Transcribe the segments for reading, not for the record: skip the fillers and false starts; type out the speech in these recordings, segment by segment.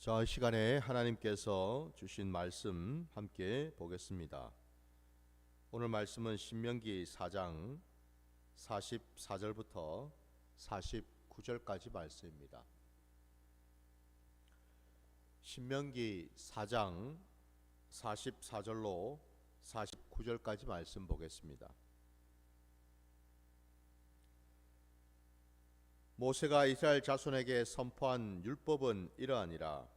자, 이 시간에 하나님께서 주신 말씀 함께 보겠습니다. 오늘 말씀은 신명기 4장 44절부터 49절까지 말씀입니다. 신명기 4장 44절로 49절까지 말씀 보겠습니다. 모세가 이스라엘 자손에게 선포한 율법은 이러하니라.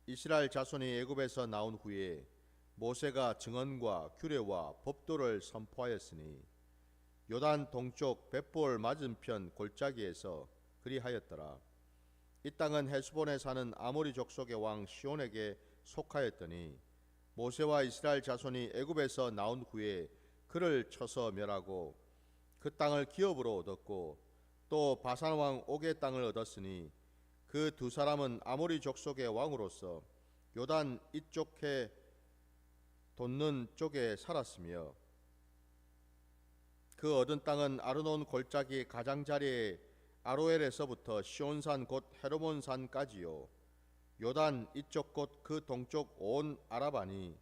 이스라엘 자손이 애굽에서 나온 후에 모세가 증언과 규례와 법도를 선포하였으니 요단 동쪽 벳볼 맞은편 골짜기에서 그리하였더라. 이 땅은 헤스본에 사는 아모리 족속의 왕 시온에게 속하였더니 모세와 이스라엘 자손이 애굽에서 나온 후에 그를 쳐서 멸하고 그 땅을 기업으로 얻었고 또 바산 왕 옥의 땅을 얻었으니 그 두 사람은 아모리 족속의 왕으로서 요단 이쪽에 돋는 쪽에 살았으며 그 얻은 땅은 아르논 골짜기 가장자리의 아로엘에서부터 시온산 곧 헤르몬산까지요 요단 이쪽 곧 그 동쪽 온 아라바니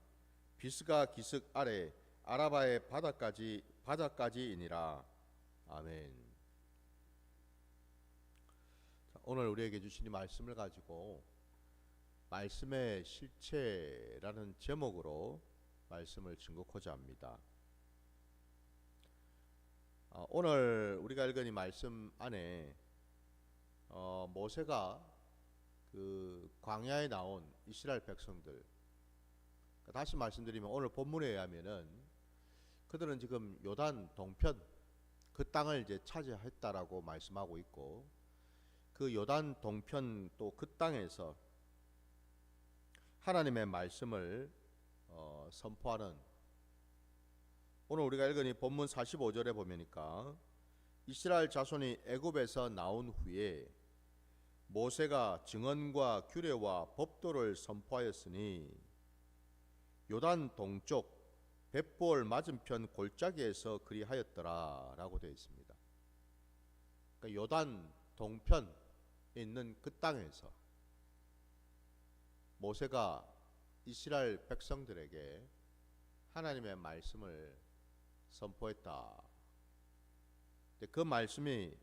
비스가 기슭 아래 아라바의 바다까지이니라. 아멘. 오늘 우리에게 주신 이 말씀을 가지고 말씀의 실체라는 제목으로 말씀을 증거하고자 합니다. 오늘 우리가 읽은 이 말씀 안에 모세가 그 광야에 나온 이스라엘 백성들, 다시 말씀드리면 오늘 본문에 의하면은 그들은 지금 요단 동편 그 땅을 이제 차지했다라고 말씀하고 있고, 그 요단 동편 또 그 땅에서 하나님의 말씀을 선포하는, 오늘 우리가 읽은 이 본문 45절에 보면니까 이스라엘 자손이 애굽에서 나온 후에 모세가 증언과 규례와 법도를 선포하였으니 요단 동쪽 벳볼 맞은편 골짜기에서 그리하였더라 라고 되어 있습니다. 그러니까 요단 동편 있는 그 땅에서 모세가 이스라엘 백성들에게 하나님의 말씀을 선포했다. 그 말씀이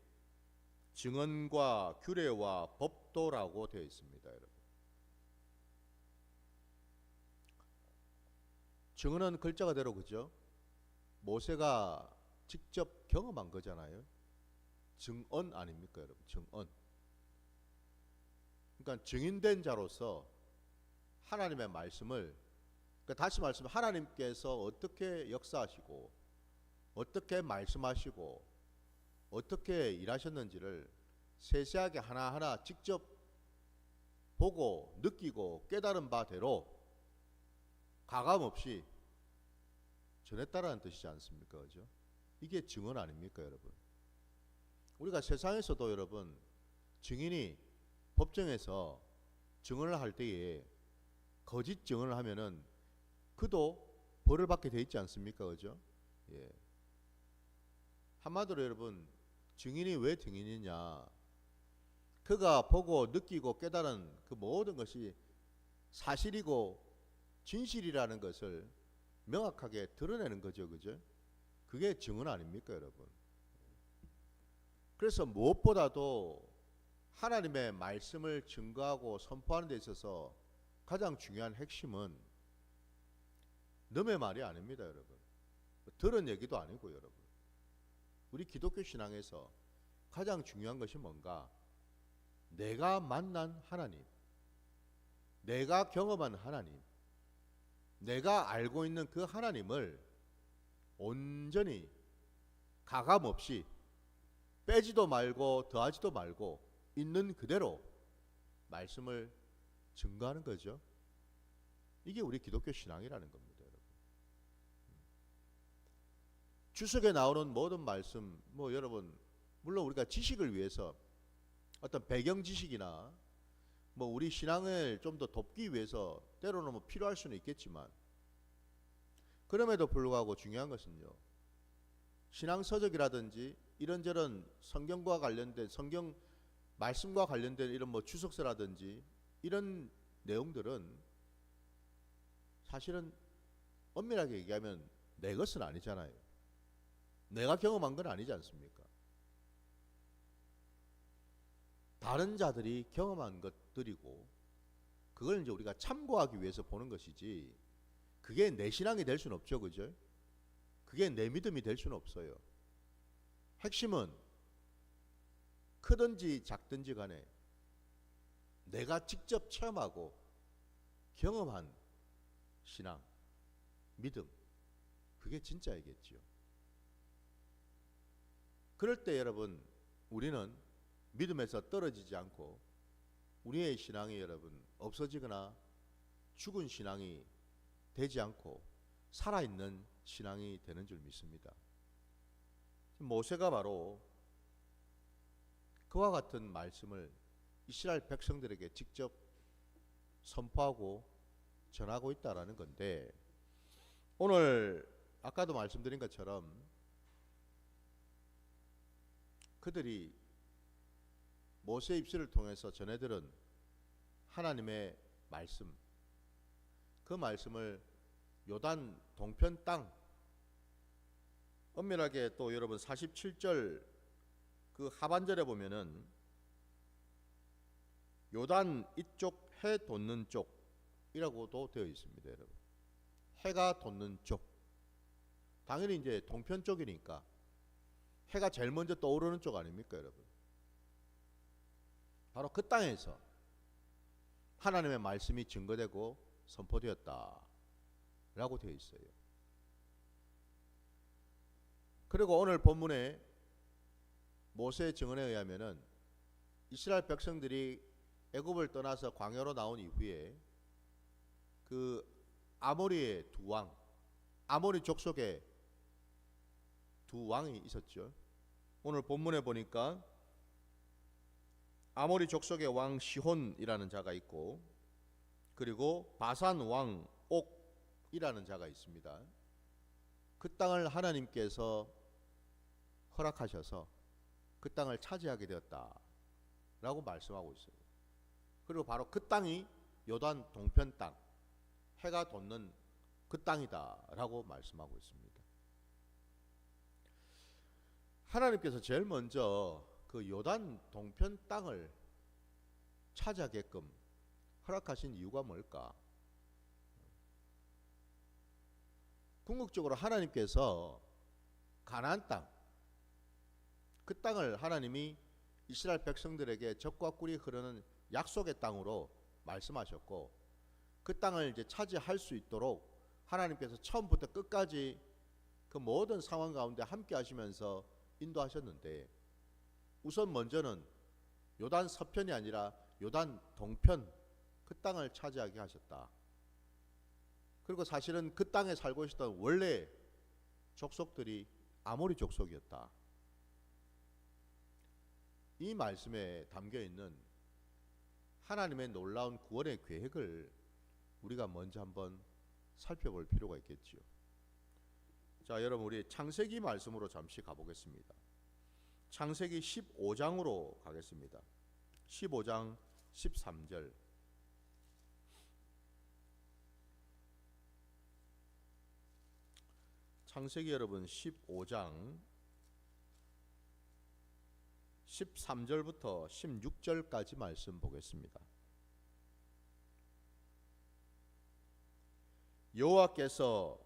증언과 규례와 법도라고 되어 있습니다, 여러분. 증언은 글자 그대로 그죠? 모세가 직접 경험한 거잖아요. 증언 아닙니까, 여러분? 증언. 그러니까 증인된 자로서 하나님의 말씀을, 그러니까 다시 말씀하면 하나님께서 어떻게 역사하시고 어떻게 말씀하시고 어떻게 일하셨는지를 세세하게 하나하나 직접 보고 느끼고 깨달은 바대로 가감없이 전했다라는 뜻이지 않습니까? 그죠? 이게 증언 아닙니까, 여러분? 우리가 세상에서도 여러분 증인이 법정에서 증언을 할 때에 거짓 증언을 하면은 그도 벌을 받게 돼 있지 않습니까? 그죠? 예. 한마디로 여러분, 증인이 왜 증인이냐? 그가 보고 느끼고 깨달은 그 모든 것이 사실이고 진실이라는 것을 명확하게 드러내는 거죠. 그죠? 그게 증언 아닙니까, 여러분? 그래서 무엇보다도 하나님의 말씀을 증거하고 선포하는 데 있어서 가장 중요한 핵심은 남의 말이 아닙니다, 여러분. 들은 얘기도 아니고, 여러분. 우리 기독교 신앙에서 가장 중요한 것이 뭔가? 내가 만난 하나님, 내가 경험한 하나님, 내가 알고 있는 그 하나님을 온전히 가감없이 빼지도 말고 더하지도 말고 있는 그대로 말씀을 증거하는 거죠. 이게 우리 기독교 신앙이라는 겁니다, 여러분. 주석에 나오는 모든 말씀, 여러분, 물론 우리가 지식을 위해서 어떤 배경 지식이나 우리 신앙을 좀 더 돕기 위해서 때로는 필요할 수는 있겠지만, 그럼에도 불구하고 중요한 것은요, 신앙 서적이라든지 이런저런 성경과 관련된 성경 말씀과 관련된 이런 주석서라든지 이런 내용들은 사실은 엄밀하게 얘기하면 내 것은 아니잖아요. 내가 경험한 건 아니지 않습니까? 다른 자들이 경험한 것들이고 그걸 이제 우리가 참고하기 위해서 보는 것이지 그게 내 신앙이 될 수는 없죠. 그죠? 그게 내 믿음이 될 수는 없어요. 핵심은 크든지 작든지 간에 내가 직접 체험하고 경험한 신앙, 믿음, 그게 진짜이겠지요. 그럴 때 여러분 우리는 믿음에서 떨어지지 않고 우리의 신앙이 여러분 없어지거나 죽은 신앙이 되지 않고 살아있는 신앙이 되는 줄 믿습니다. 모세가 바로 그와 같은 말씀을 이스라엘 백성들에게 직접 선포하고 전하고 있다라는 건데, 오늘 아까도 말씀드린 것처럼 그들이 모세 입술을 통해서 전해들은 하나님의 말씀, 그 말씀을 요단 동편 땅, 엄밀하게 또 여러분 47절 그 하반절에 보면은 요단 이쪽 해 돋는 쪽이라고도 되어 있습니다. 여러분, 해가 돋는 쪽, 당연히 이제 동편 쪽이니까 해가 제일 먼저 떠오르는 쪽 아닙니까 여러분? 바로 그 땅에서 하나님의 말씀이 증거되고 선포되었다 라고 되어 있어요. 그리고 오늘 본문에 모세의 증언에 의하면은 이스라엘 백성들이 애굽을 떠나서 광야로 나온 이후에 그 아모리의 두 왕, 아모리 족속의 두 왕이 있었죠. 오늘 본문에 보니까 아모리 족속의 왕 시혼이라는 자가 있고, 그리고 바산 왕 옥이라는 자가 있습니다. 그 땅을 하나님께서 허락하셔서 그 땅을 차지하게 되었다라고 말씀하고 있어요. 그리고 바로 그 땅이 요단 동편 땅, 해가 돋는 그 땅이다라고 말씀하고 있습니다. 하나님께서 제일 먼저 그 요단 동편 땅을 차지하게끔 허락하신 이유가 뭘까? 궁극적으로 하나님께서 가나안 땅, 그 땅을 하나님이 이스라엘 백성들에게 젖과 꿀이 흐르는 약속의 땅으로 말씀하셨고, 그 땅을 이제 차지할 수 있도록 하나님께서 처음부터 끝까지 그 모든 상황 가운데 함께 하시면서 인도하셨는데, 우선 먼저는 요단 서편이 아니라 요단 동편 그 땅을 차지하게 하셨다. 그리고 사실은 그 땅에 살고 있었던 원래 족속들이 아모리 족속이었다. 이 말씀에 담겨 있는 하나님의 놀라운 구원의 계획을 우리가 먼저 한번 살펴볼 필요가 있겠지요. 자, 여러분, 우리 창세기 말씀으로 잠시 가보겠습니다. 창세기 15장으로 가겠습니다. 15장 13절. 창세기 여러분 15장 13절부터 16절까지 말씀 보겠습니다. 여호와께서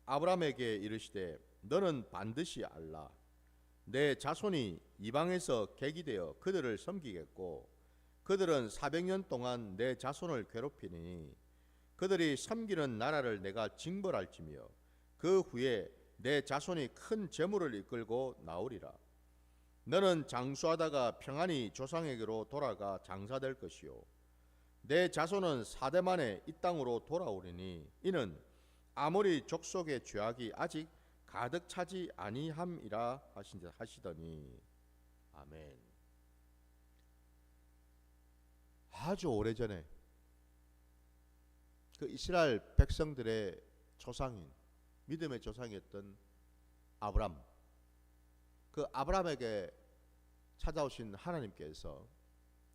아브라함에게 이르시되 너는 반드시 알라. 내 자손이 이방에서 객이 되어 그들을 섬기겠고 그들은 400년 동안 내 자손을 괴롭히니 그들이 섬기는 나라를 내가 징벌할지며 그 후에 내 자손이 큰 재물을 이끌고 나오리라. 너는 장수하다가 평안히 조상에게로 돌아가 장사될 것이요 내 자손은 4대 만에 이 땅으로 돌아오리니 이는 아모리 족속의 죄악이 아직 가득 차지 아니함이라 하시더니. 아멘. 아주 오래전에 그 이스라엘 백성들의 조상인, 믿음의 조상이었던 아브람, 그 아브람에게 찾아오신 하나님께서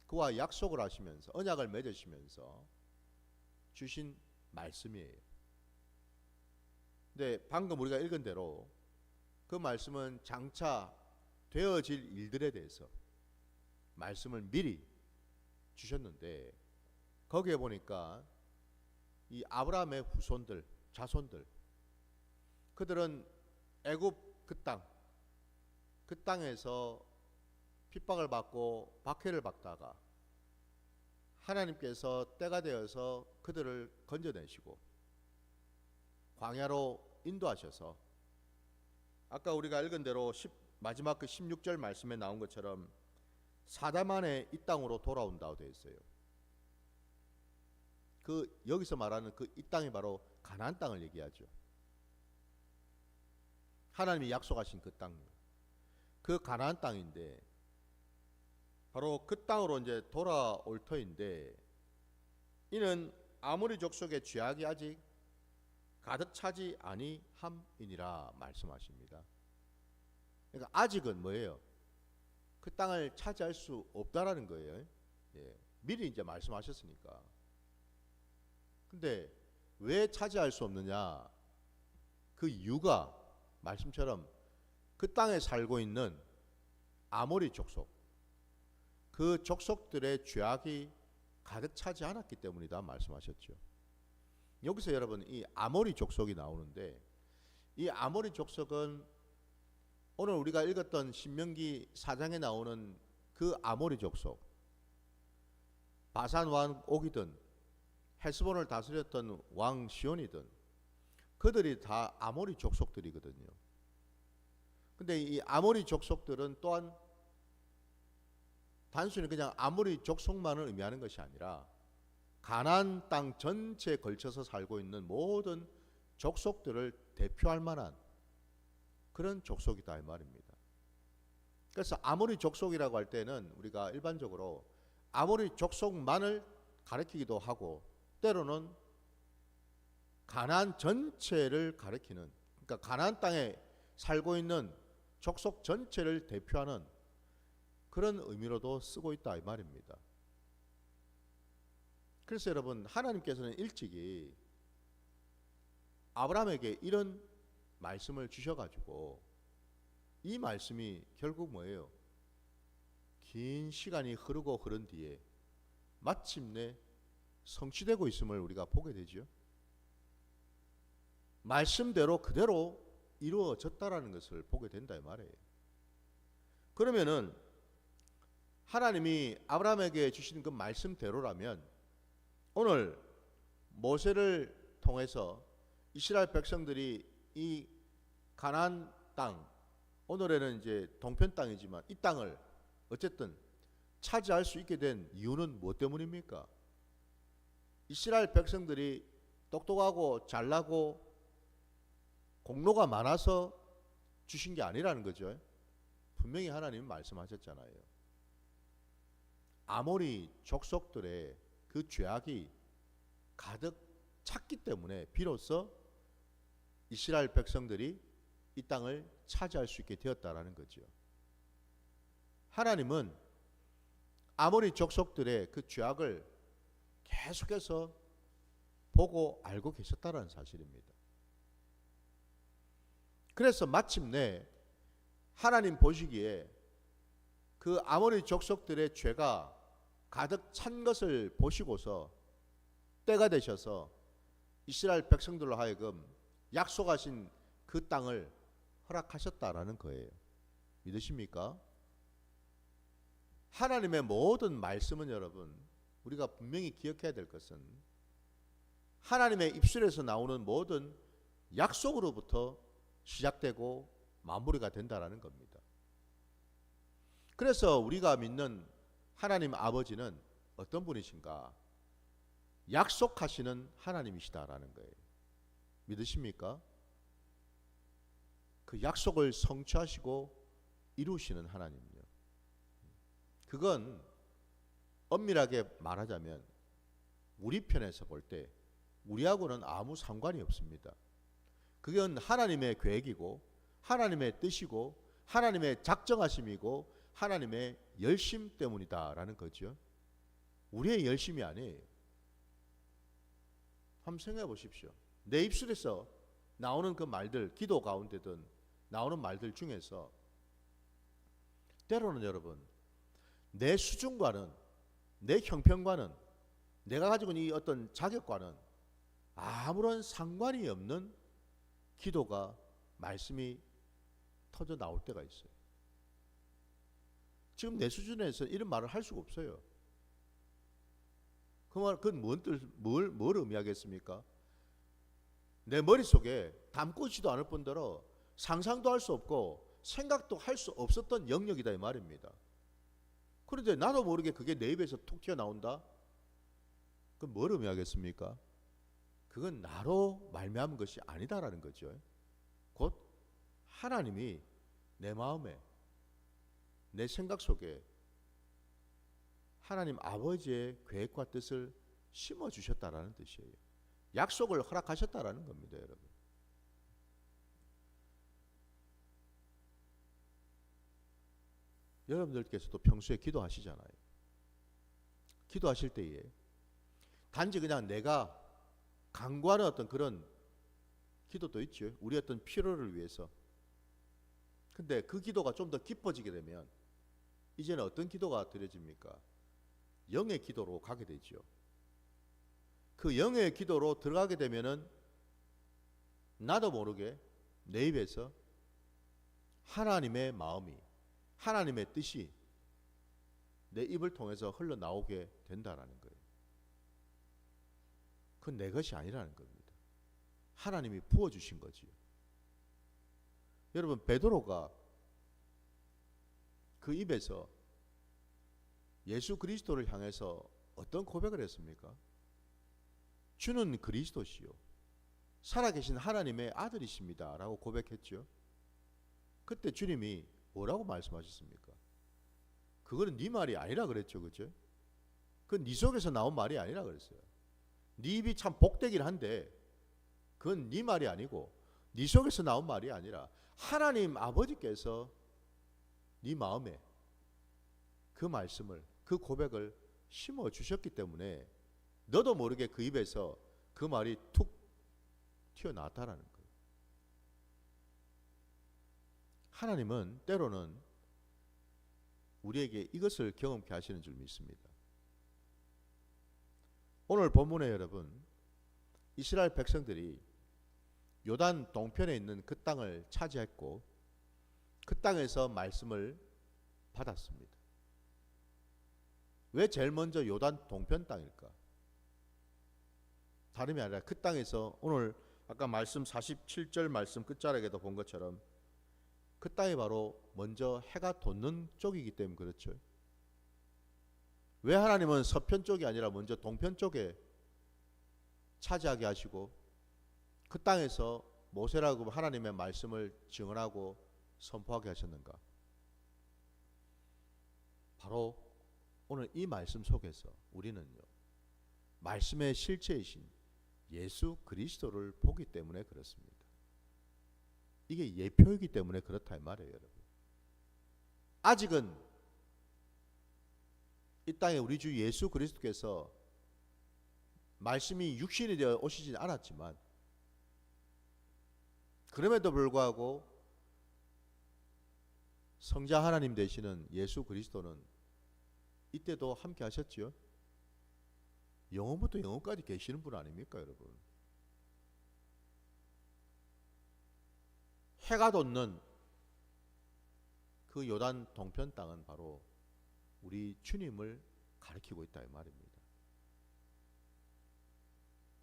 그 그와 약속을 하시면서 언약을 맺으시면서 주신 말씀이에요. 근데 방금 우리가 읽은 대로 그 말씀은 장차 되어질 일들에 대해서 말씀을 미리 주셨는데, 거기에 보니까 이 아브라함의 후손들, 자손들, 그들은 애굽 그 땅에서 핍박을 받고 박해를 받다가 하나님께서 때가 되어서 그들을 건져내시고 광야로 인도하셔서 아까 우리가 읽은 대로 마지막 그 16절 말씀에 나온 것처럼 4달 만에 이 땅으로 돌아온다고 되어 있어요. 그 여기서 말하는 그 이 땅이 바로 가나안 땅을 얘기하죠. 하나님이 약속하신 그 땅, 그 가나안 땅인데 바로 그 땅으로 이제 돌아올 터인데, 이는 아모리 족속의 죄악이 아직 가득 차지 아니함이니라 말씀하십니다. 그러니까 아직은 뭐예요? 그 땅을 차지할 수 없다라는 거예요. 예, 미리 이제 말씀하셨으니까. 근데 왜 차지할 수 없느냐? 그 이유가 말씀처럼 그 땅에 살고 있는 아모리 족속, 그 족속들의 죄악이 가득 차지 않았기 때문이다 말씀하셨죠. 여기서 여러분 이 아모리 족속이 나오는데, 이 아모리 족속은 오늘 우리가 읽었던 신명기 4장에 나오는 그 아모리 족속, 바산 왕 옥이든 헤스본을 다스렸던 왕 시온이든 그들이 다 아모리 족속들이거든요. 근데 이 아모리 족속들은 또한 단순히 그냥 아모리 족속만을 의미하는 것이 아니라 가나안 땅 전체에 걸쳐서 살고 있는 모든 족속들을 대표할 만한 그런 족속이다 이 말입니다. 그래서 아모리 족속이라고 할 때는 우리가 일반적으로 아모리 족속만을 가리키기도 하고, 때로는 가나안 전체를 가리키는, 그러니까 가나안 땅에 살고 있는 족속 전체를 대표하는 그런 의미로도 쓰고 있다 이 말입니다. 그래서 여러분, 하나님께서는 일찍이 아브라함에게 이런 말씀을 주셔가지고 이 말씀이 결국 뭐예요? 긴 시간이 흐르고 흐른 뒤에 마침내 성취되고 있음을 우리가 보게 되죠. 말씀대로 그대로 이루어졌다라는 것을 보게 된다 이 말이에요. 그러면은 하나님이 아브라함에게 주신 그 말씀대로라면 오늘 모세를 통해서 이스라엘 백성들이 이 가나안 땅, 오늘에는 이제 동편 땅이지만 이 땅을 어쨌든 차지할 수 있게 된 이유는 무엇 때문입니까? 이스라엘 백성들이 똑똑하고 잘나고 공로가 많아서 주신 게 아니라는 거죠. 분명히 하나님은 말씀하셨잖아요. 아모리 족속들의 그 죄악이 가득 찼기 때문에 비로소 이스라엘 백성들이 이 땅을 차지할 수 있게 되었다라는 거죠. 하나님은 아모리 족속들의 그 죄악을 계속해서 보고 알고 계셨다는 사실입니다. 그래서 마침내 하나님 보시기에 그 아모리 족속들의 죄가 가득 찬 것을 보시고서 때가 되셔서 이스라엘 백성들로 하여금 약속하신 그 땅을 허락하셨다라는 거예요. 믿으십니까? 하나님의 모든 말씀은 여러분, 우리가 분명히 기억해야 될 것은 하나님의 입술에서 나오는 모든 약속으로부터 시작되고 마무리가 된다라는 겁니다. 그래서 우리가 믿는 하나님 아버지는 어떤 분이신가? 약속하시는 하나님이시다라는 거예요. 믿으십니까? 그 약속을 성취하시고 이루시는 하나님이요. 그건 엄밀하게 말하자면 우리 편에서 볼 때 우리하고는 아무 상관이 없습니다. 그건 하나님의 계획이고 하나님의 뜻이고 하나님의 작정하심이고 하나님의 열심 때문이다라는 거죠. 우리의 열심이 아니에요. 한번 생각해 보십시오. 내 입술에서 나오는 그 말들, 기도 가운데든 나오는 말들 중에서 때로는 여러분 내 수준과는, 내 형편과는, 내가 가지고 있는 이 어떤 자격과는 아무런 상관이 없는 기도가, 말씀이 터져 나올 때가 있어요. 지금 내 수준에서 이런 말을 할 수가 없어요. 그 말, 그건 뭘 의미하겠습니까? 내 머릿속에 담고지도 않을 뿐더러 상상도 할 수 없고 생각도 할 수 없었던 영역이다 이 말입니다. 그런데 나도 모르게 그게 내 입에서 툭 튀어나온다? 그건 뭘 의미하겠습니까? 그건 나로 말미암은 것이 아니다라는 거죠. 곧 하나님이 내 마음에, 내 생각 속에 하나님 아버지의 계획과 뜻을 심어주셨다라는 뜻이에요. 약속을 허락하셨다라는 겁니다, 여러분. 여러분들께서도 평소에 기도하시잖아요. 기도하실 때에 단지 그냥 내가 간구하는 어떤 그런 기도도 있죠. 우리 어떤 필요를 위해서. 근데 그 기도가 좀 더 깊어지게 되면 이제는 어떤 기도가 드려집니까? 영의 기도로 가게 되죠. 그 영의 기도로 들어가게 되면은 나도 모르게 내 입에서 하나님의 마음이, 하나님의 뜻이 내 입을 통해서 흘러나오게 된다라는 거예요. 그건 내 것이 아니라는 겁니다. 하나님이 부어주신 거지요. 여러분, 베드로가 그 입에서 예수 그리스도를 향해서 어떤 고백을 했습니까? 주는 그리스도시요 살아계신 하나님의 아들이십니다 라고 고백했죠. 그때 주님이 뭐라고 말씀하셨습니까? 그거는 네 말이 아니라 그랬죠. 그죠? 그건 네 속에서 나온 말이 아니라 그랬어요. 네 입이 참 복되긴 한데 그건 네 말이 아니고 네 속에서 나온 말이 아니라 하나님 아버지께서 네 마음에 그 말씀을, 그 고백을 심어주셨기 때문에 너도 모르게 그 입에서 그 말이 툭 튀어나왔다라는 거예요. 하나님은 때로는 우리에게 이것을 경험케 하시는 줄 믿습니다. 오늘 본문에 여러분, 이스라엘 백성들이 요단 동편에 있는 그 땅을 차지했고 그 땅에서 말씀을 받았습니다. 왜 제일 먼저 요단 동편 땅일까? 다름이 아니라 그 땅에서 오늘 아까 말씀 47절 말씀 끝자락에도 본 것처럼 그 땅이 바로 먼저 해가 돋는 쪽이기 때문에 그렇죠. 왜 하나님은 서편 쪽이 아니라 먼저 동편 쪽에 차지하게 하시고 그 땅에서 모세라고 하나님의 말씀을 증언하고 선포하게 하셨는가? 바로 오늘 이 말씀 속에서 우리는요, 말씀의 실체이신 예수 그리스도를 보기 때문에 그렇습니다. 이게 예표이기 때문에 그렇다 이 말이에요, 여러분. 아직은 이 땅에 우리 주 예수 그리스도께서 말씀이 육신이 되어 오시진 않았지만 그럼에도 불구하고 성자 하나님 되시는 예수 그리스도는 이때도 함께 하셨지요. 영원부터 영원까지 계시는 분 아닙니까, 여러분? 해가 돋는 그 요단 동편 땅은 바로 우리 주님을 가리키고 있다 이 말입니다.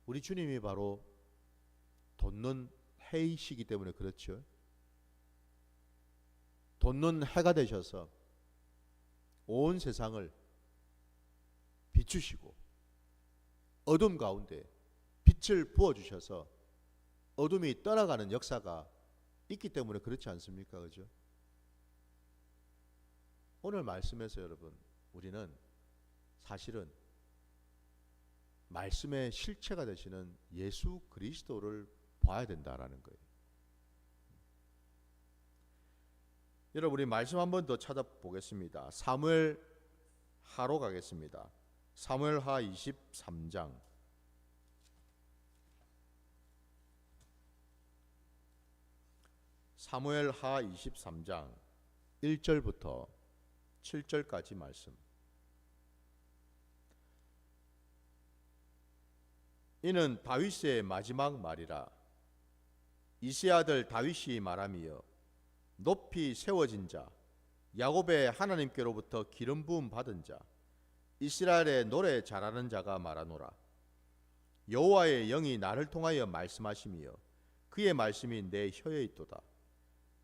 우리 주님이 바로 돋는 해이시기 때문에 그렇죠. 돋는 해가 되셔서 온 세상을 비추시고 어둠 가운데 빛을 부어주셔서 어둠이 떠나가는 역사가 있기 때문에 그렇지 않습니까? 그죠? 오늘 말씀에서 여러분, 우리는 사실은 말씀의 실체가 되시는 예수 그리스도를 봐야 된다라는 거예요. 여러분, 우리 말씀 한 번 더 찾아보겠습니다. 사무엘 하로 가겠습니다. 사무엘하 23장 사무엘하 23장 1절부터 7절까지 말씀. 이는 다윗의 마지막 말이라. 이세 아들 다윗이 말하며 높이 세워진 자, 야곱의 하나님께로부터 기름 부음 받은 자, 이스라엘의 노래 잘하는 자가 말하노라. 여호와의 영이 나를 통하여 말씀하시며 그의 말씀이 내 혀에 있도다.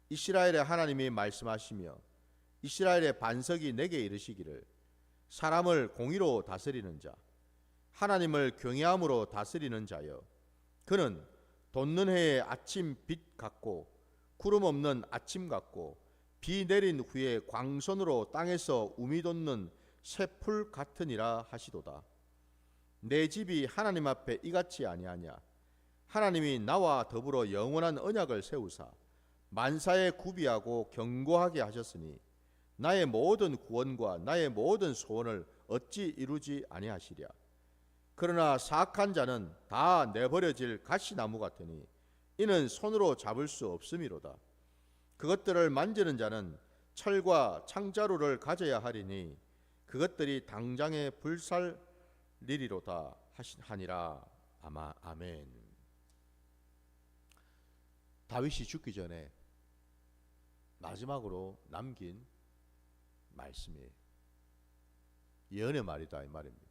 이스라엘의 하나님이 말씀하시며 이스라엘의 반석이 내게 이르시기를, 사람을 공의로 다스리는 자, 하나님을 경외함으로 다스리는 자여, 그는 돋는 해의 아침 빛 같고 구름 없는 아침 같고 비 내린 후에 광선으로 땅에서 우미 돋는 새 풀 같으니라 하시도다. 내 집이 하나님 앞에 이같이 아니하냐. 하나님이 나와 더불어 영원한 언약을 세우사 만사에 구비하고 견고하게 하셨으니 나의 모든 구원과 나의 모든 소원을 어찌 이루지 아니하시랴. 그러나 사악한 자는 다 내버려질 가시나무 같으니 이는 손으로 잡을 수 없음이로다. 그것들을 만지는 자는 철과 창자루를 가져야 하리니 그것들이 당장에 불살리리로다 하니라. 아멘. 다윗이 죽기 전에 마지막으로 남긴 말씀이에요. 예언의 말이다 이 말입니다.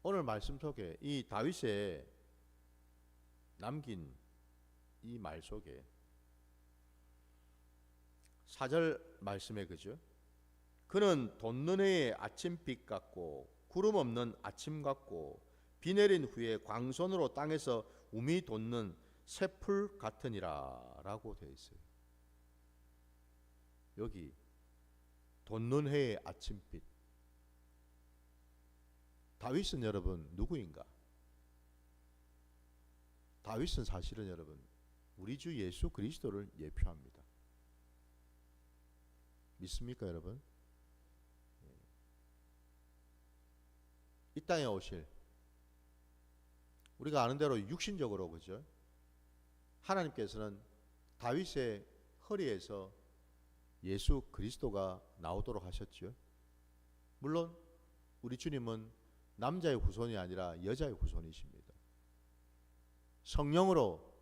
오늘 말씀 속에 이 다윗의 남긴 이 말 속에 4절 말씀에 그죠? 그는 돋는 해의 아침빛 같고 구름 없는 아침 같고 비 내린 후에 광선으로 땅에서 우미 돋는 새 풀 같으니라 라고 되어 있어요. 여기 돋는 해의 아침빛. 다윗은 여러분 누구인가? 다윗은 사실은 여러분 우리 주 예수 그리스도를 예표합니다. 믿습니까 여러분? 이 땅에 오실, 우리가 아는 대로 육신적으로 그죠? 하나님께서는 다윗의 허리에서 예수 그리스도가 나오도록 하셨죠. 물론 우리 주님은 남자의 후손이 아니라 여자의 후손이십니다. 성령으로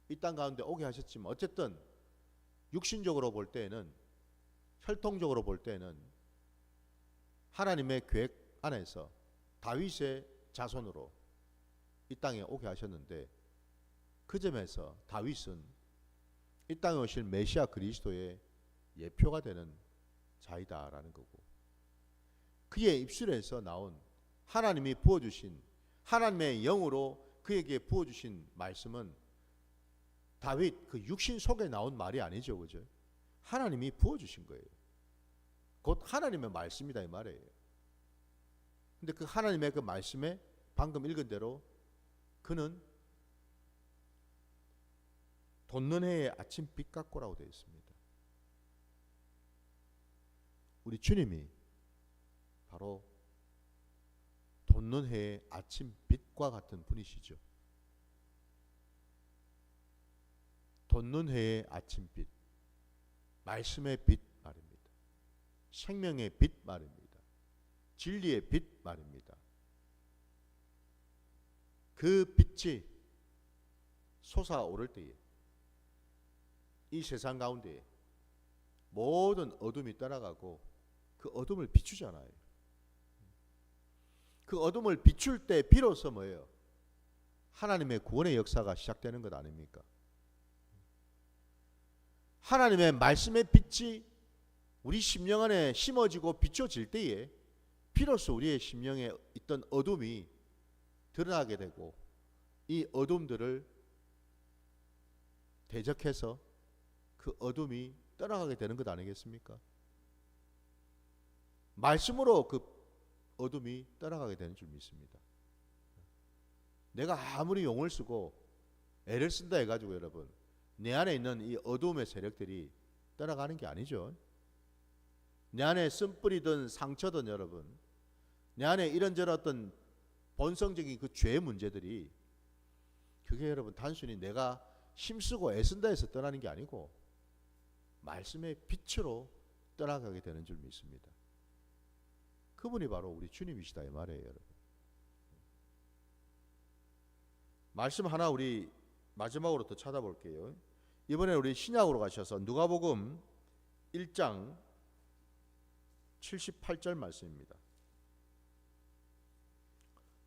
이 땅 가운데 오게 하셨지만 어쨌든 육신적으로 볼 때에는, 혈통적으로 볼 때는 하나님의 계획 안에서 다윗의 자손으로 이 땅에 오게 하셨는데, 그 점에서 다윗은 이 땅에 오실 메시아 그리스도의 예표가 되는 자이다라는 거고, 그의 입술에서 나온 하나님이 부어주신 하나님의 영으로 그에게 부어주신 말씀은 다윗 그 육신 속에 나온 말이 아니죠, 그죠? 하나님이 부어주신 거예요. 곧 하나님의 말씀이다 이 말이에요. 근데 그 하나님의 그 말씀에 방금 읽은 대로 그는 돋는 해의 아침빛 같고라고 되어 있습니다. 우리 주님이 바로 돋는 해의 아침빛과 같은 분이시죠. 돋는 해의 아침빛, 말씀의 빛 말입니다. 생명의 빛 말입니다. 진리의 빛 말입니다. 그 빛이 솟아오를 때에 이 세상 가운데 모든 어둠이 떠나가고 그 어둠을 비추잖아요. 그 어둠을 비출 때 비로소 뭐예요? 하나님의 구원의 역사가 시작되는 것 아닙니까? 하나님의 말씀의 빛이 우리 심령 안에 심어지고 비춰질 때에 비로소 우리의 심령에 있던 어둠이 드러나게 되고, 이 어둠들을 대적해서 그 어둠이 떠나가게 되는 것 아니겠습니까? 말씀으로 그 어둠이 떠나가게 되는 줄 믿습니다. 내가 아무리 용을 쓰고 애를 쓴다 해가지고 여러분 내 안에 있는 이 어둠의 세력들이 떠나가는 게 아니죠. 내 안에 쓴뿌리든 상처든 여러분, 내 안에 이런저런 어떤 본성적인 그 죄의 문제들이, 그게 여러분 단순히 내가 힘쓰고 애쓴다 해서 떠나는 게 아니고 말씀의 빛으로 떠나가게 되는 줄 믿습니다. 그분이 바로 우리 주님이시다 이 말이에요, 여러분. 말씀 하나 우리 마지막으로 더 찾아볼게요. 이번에 우리 신약으로 가셔서 누가복음 1장 78절 말씀입니다.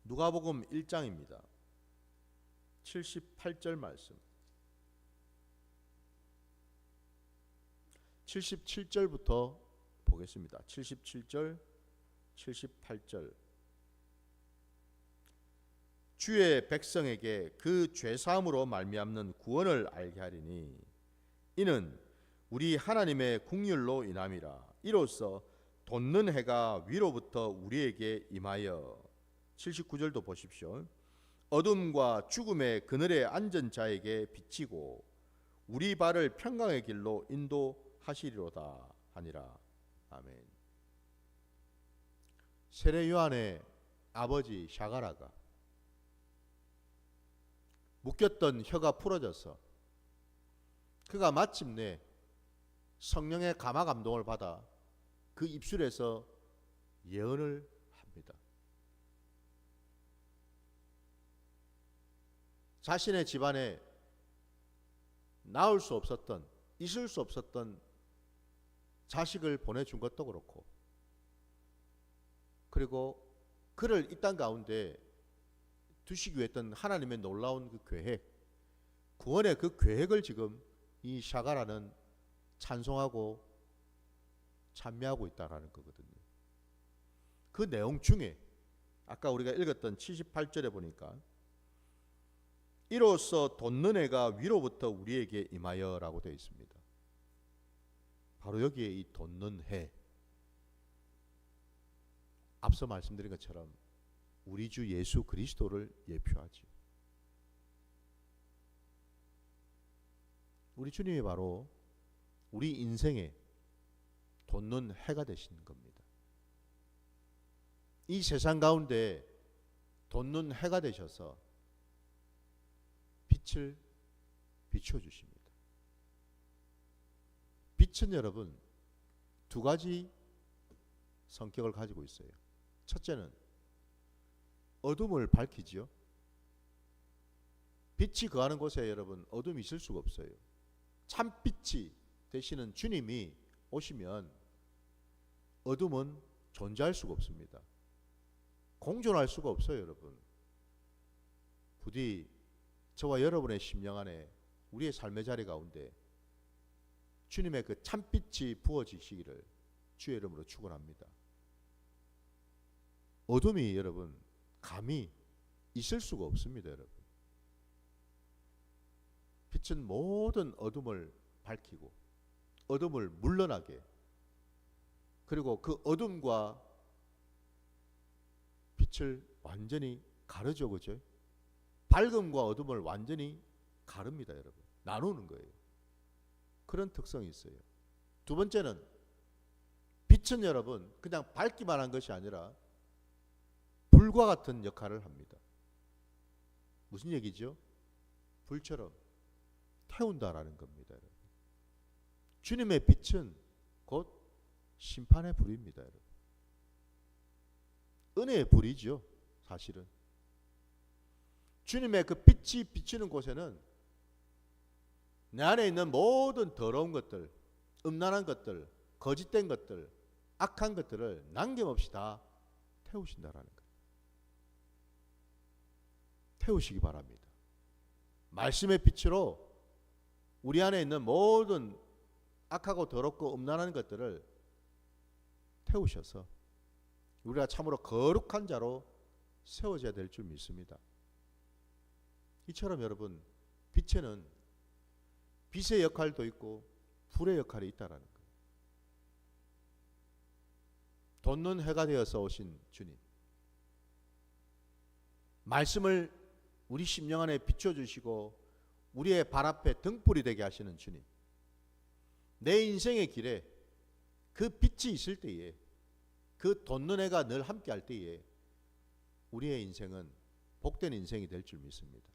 누가복음 1장입니다. 78절 말씀. 77절부터 보겠습니다. 77절, 78절. 주의 백성에게 그 죄사함으로 말미암는 구원을 알게 하리니 이는 우리 하나님의 국률로 인함이라. 이로써 돋는 해가 위로부터 우리에게 임하여. 79절도 보십시오. 어둠과 죽음의 그늘에 앉은 자에게 비치고 우리 발을 평강의 길로 인도하시리로다 하니라. 아멘. 세례 요한의 아버지 샤가라가 묶였던 혀가 풀어져서 그가 마침내 성령의 감화 감동을 받아 그 입술에서 예언을 합니다. 자신의 집안에 낳을 수 없었던, 있을 수 없었던 자식을 보내준 것도 그렇고, 그리고 그를 이 땅 가운데 두시기 위해 했던 하나님의 놀라운 그 계획, 구원의 그 계획을 지금 이 샤가라는 찬송하고 찬미하고 있다라는 거거든요. 그 내용 중에 아까 우리가 읽었던 78절에 보니까 이로써 돋는 해가 위로부터 우리에게 임하여라고 되어 있습니다. 바로 여기에 이 돋는 해, 앞서 말씀드린 것처럼 우리 주 예수 그리스도를 예표하죠. 우리 주님이 바로 우리 인생에 돋는 해가 되시는 겁니다. 이 세상 가운데 돋는 해가 되셔서 빛을 비춰주십니다. 빛은 여러분 두 가지 성격을 가지고 있어요. 첫째는 어둠을 밝히지요. 빛이 거하는 곳에 여러분 어둠이 있을 수가 없어요. 참빛이 되시는 주님이 오시면 어둠은 존재할 수가 없습니다. 공존할 수가 없어요, 여러분. 부디 저와 여러분의 심령 안에 우리의 삶의 자리 가운데 주님의 그 참빛이 부어지시기를 주의 이름으로 축원합니다. 어둠이 여러분 감히 있을 수가 없습니다, 여러분. 빛은 모든 어둠을 밝히고 어둠을 물러나게, 그리고 그 어둠과 빛을 완전히 가르죠, 그죠? 밝음과 어둠을 완전히 가릅니다, 여러분. 나누는 거예요. 그런 특성이 있어요. 두 번째는 빛은 여러분 그냥 밝기만 한 것이 아니라 불과 같은 역할을 합니다. 무슨 얘기죠? 불처럼 태운다라는 겁니다, 여러분. 주님의 빛은 곧 심판의 불입니다, 여러분. 은혜의 불이죠, 사실은. 주님의 그 빛이 비치는 곳에는 내 안에 있는 모든 더러운 것들, 음란한 것들, 거짓된 것들, 악한 것들을 남김없이 다 태우신다라는 거예요. 태우시기 바랍니다. 말씀의 빛으로 우리 안에 있는 모든 악하고 더럽고 음란한 것들을 태우셔서 우리가 참으로 거룩한 자로 세워져야 될 줄 믿습니다. 이처럼 여러분 빛에는 빛의 역할도 있고 불의 역할이 있다라는 거예요. 돋는 해가 되어서 오신 주님, 말씀을 우리 심령 안에 비춰주시고 우리의 발 앞에 등불이 되게 하시는 주님, 내 인생의 길에 그 빛이 있을 때에, 그 돋는 해가 늘 함께 할 때에 우리의 인생은 복된 인생이 될 줄 믿습니다.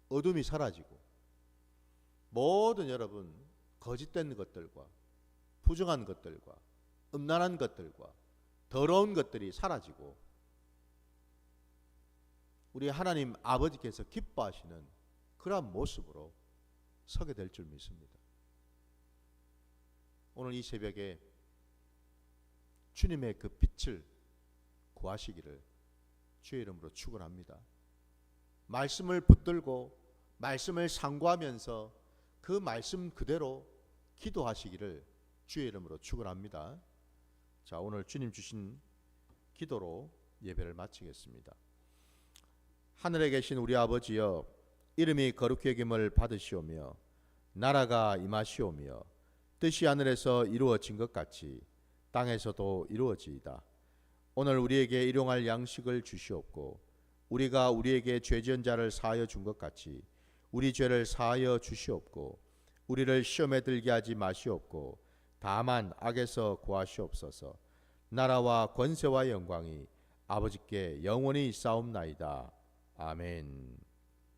어둠이 사라지고 모든 여러분 거짓된 것들과 부정한 것들과 음란한 것들과 더러운 것들이 사라지고 우리 하나님 아버지께서 기뻐하시는 그러한 모습으로 서게 될 줄 믿습니다. 오늘 이 새벽에 주님의 그 빛을 구하시기를 주의 이름으로 축원합니다. 말씀을 붙들고 말씀을 상고하면서 그 말씀 그대로 기도하시기를 주의 이름으로 축원합니다. 자, 오늘 주님 주신 기도로 예배를 마치겠습니다. 하늘에 계신 우리 아버지여, 이름이 거룩히 여김을 받으시오며 나라가 임하시오며 뜻이 하늘에서 이루어진 것 같이 땅에서도 이루어지이다. 오늘 우리에게 일용할 양식을 주시옵고 우리가 우리에게 죄 지은 자를 사하여 준 것 같이 우리 죄를 사하여 주시옵고 우리를 시험에 들게 하지 마시옵고 다만 악에서 구하시옵소서. 나라와 권세와 영광이 아버지께 영원히 있사옵나이다. 아멘.